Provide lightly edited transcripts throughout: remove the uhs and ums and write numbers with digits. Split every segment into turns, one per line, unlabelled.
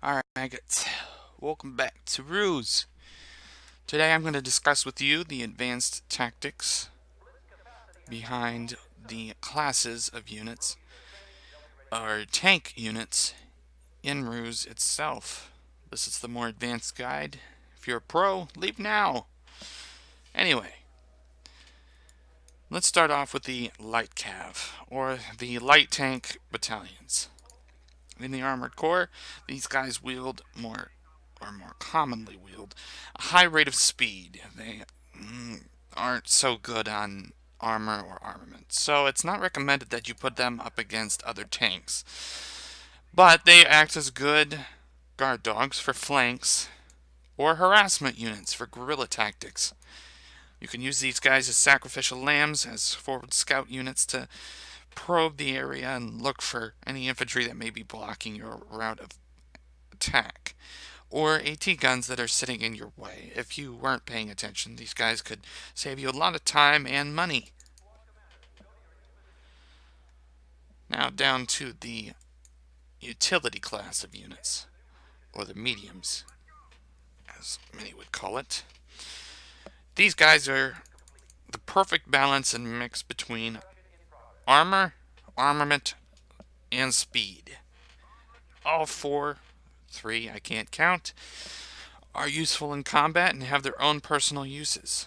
Alright, maggots. Welcome back to Ruse. Today I'm going to discuss with you the advanced tactics behind the classes of units, or tank units, in Ruse itself. This is the more advanced guide. If you're a pro, leave now. Anyway, let's start off with the light cav, or the light tank battalions. In the Armored Corps, these guys more commonly wield, a high rate of speed. They aren't so good on armor or armament, so it's not recommended that you put them up against other tanks. But they act as good guard dogs for flanks, or harassment units for guerrilla tactics. You can use these guys as sacrificial lambs, as forward scout units to probe the area and look for any infantry that may be blocking your route of attack, or AT guns that are sitting in your way. If you weren't paying attention, these guys could save you a lot of time and money. Now down to the utility class of units, or the mediums, as many would call it. These guys are the perfect balance and mix between armor, armament, and speed. All three I can't count, are useful in combat and have their own personal uses.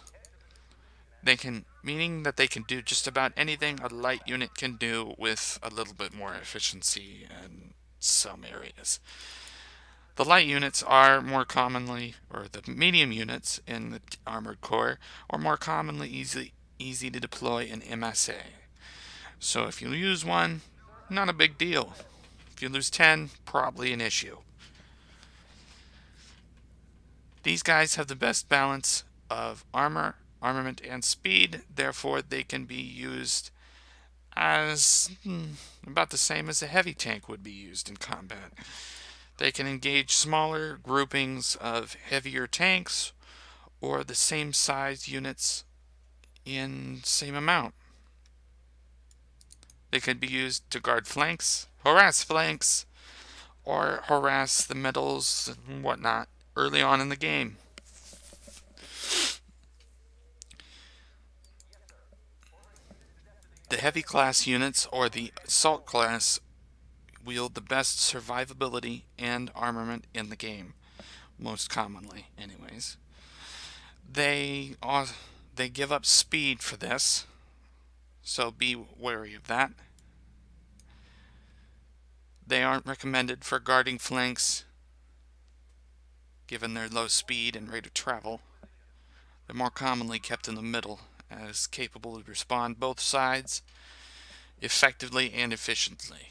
Meaning that they can do just about anything a light unit can do with a little bit more efficiency in some areas. The light units are more commonly, or the medium units in the Armored Corps, are more commonly easy to deploy in MSA. So if you lose one, not a big deal. If you lose 10, probably an issue. These guys have the best balance of armor, armament, and speed, therefore they can be used as about the same as a heavy tank would be used in combat. They can engage smaller groupings of heavier tanks or the same size units in same amount. They could be used to guard flanks, or harass the middles and whatnot early on in the game. The heavy class units, or the assault class, wield the best survivability and armament in the game, most commonly anyways. They give up speed for this, so be wary of that. They aren't recommended for guarding flanks, given their low speed and rate of travel. They're more commonly kept in the middle, as capable to respond both sides effectively and efficiently.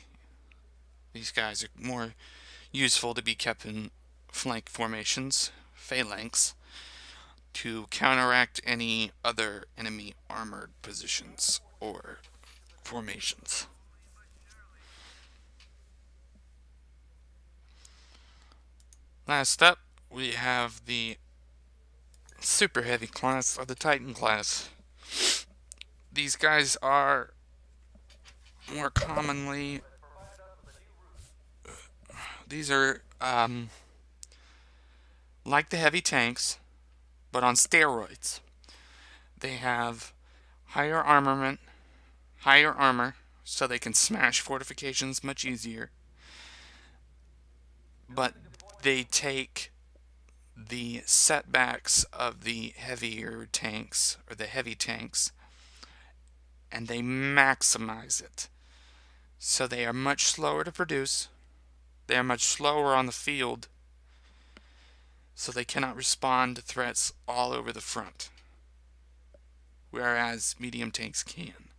These guys are more useful to be kept in flank formations, phalanx, to counteract any other enemy armored positions or formations. Last up, we have the super heavy class, or the Titan class. These guys are more commonly, these are like the heavy tanks, but on steroids. They have higher armament, higher armor, so they can smash fortifications much easier. But they take the setbacks of the heavier tanks, or the heavy tanks, and they maximize it. So they are much slower to produce, they are much slower on the field, so they cannot respond to threats all over the front, whereas medium tanks can.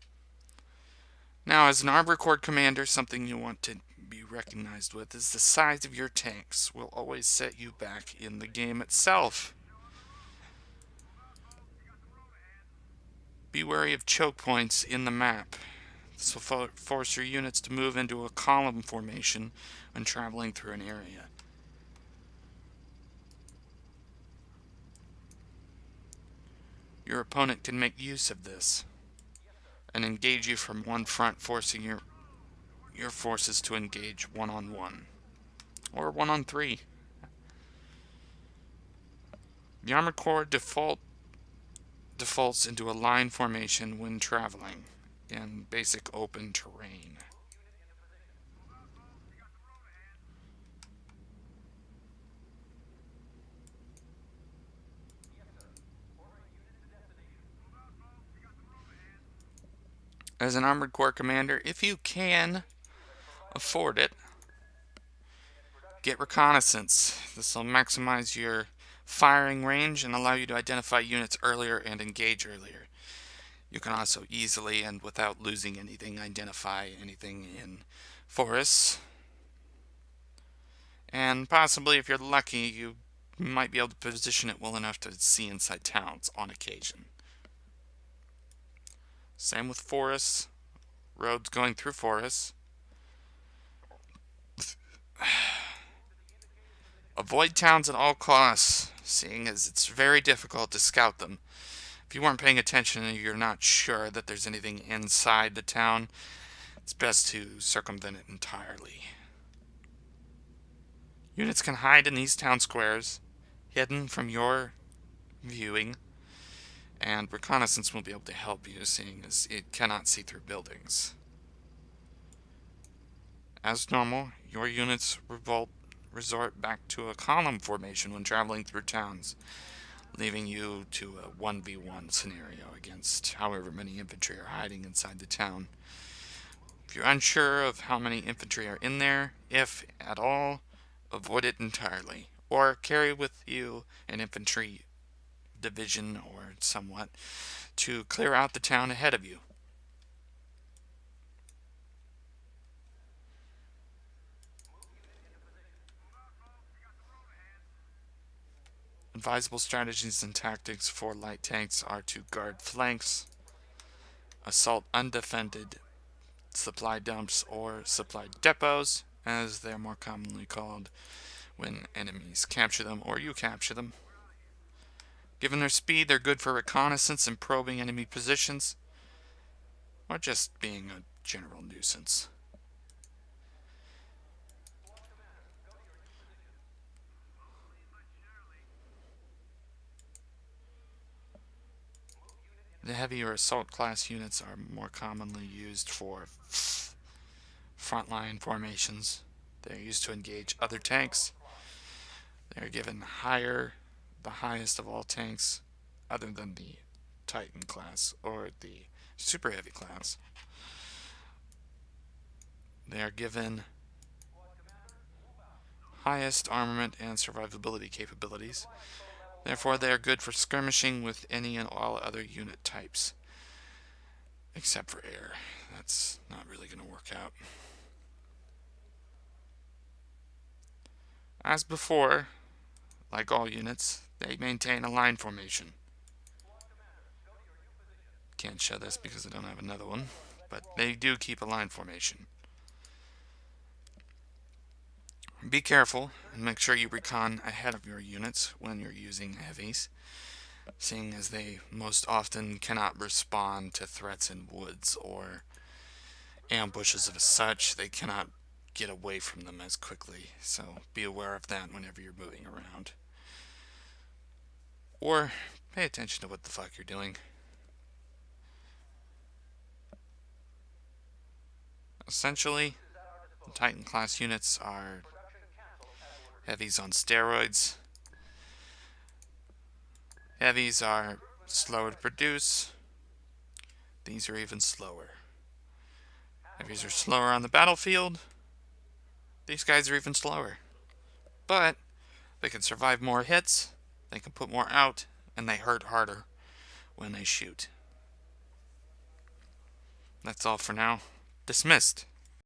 Now, as an Armored Corps commander, something you want to be recognized with is the size of your tanks will always set you back in the game itself. Be wary of choke points in the map. This will force your units to move into a column formation when traveling through an area. Your opponent can make use of this and engage you from one front, forcing your forces to engage one-on-one. or 1-on-3. The Armored Corps defaults into a line formation when traveling in basic open terrain. As an Armored Corps commander, if you can afford it, get reconnaissance. This will maximize your firing range and allow you to identify units earlier and engage earlier. You can also easily and without losing anything identify anything in forests. And possibly, if you're lucky, you might be able to position it well enough to see inside towns on occasion. Same with forests, roads going through forests. Avoid towns at all costs, seeing as it's very difficult to scout them. If you weren't paying attention and you're not sure that there's anything inside the town, it's best to circumvent it entirely. Units can hide in these town squares, hidden from your viewing, and reconnaissance will be able to help you, seeing as it cannot see through buildings. As normal, your units resort back to a column formation when traveling through towns, leaving you to a 1v1 scenario against however many infantry are hiding inside the town. If you're unsure of how many infantry are in there, if at all, avoid it entirely, or carry with you an infantry division or somewhat to clear out the town ahead of you. Advisable strategies and tactics for light tanks are to guard flanks, assault undefended supply dumps or supply depots, as they're more commonly called when enemies capture them or you capture them. Given their speed, they're good for reconnaissance and probing enemy positions, or just being a general nuisance. The heavy or assault class units are more commonly used for frontline formations. They're used to engage other tanks. They're given the highest of all tanks, other than the Titan class or the super heavy class. They are given highest armament and survivability capabilities. Therefore, they are good for skirmishing with any and all other unit types, except for air. That's not really going to work out. As before, like all units, they maintain a line formation. Can't show this because I don't have another one, but they do keep a line formation. Be careful and make sure you recon ahead of your units when you're using heavies, seeing as they most often cannot respond to threats in woods or ambushes of such. They cannot get away from them as quickly, so be aware of that whenever you're moving around. Or pay attention to what the fuck you're doing. Essentially, the Titan class units are heavies on steroids. Heavies are slower to produce. These are even slower. Heavies are slower on the battlefield. These guys are even slower. But they can survive more hits, they can put more out, and they hurt harder when they shoot. That's all for now. Dismissed.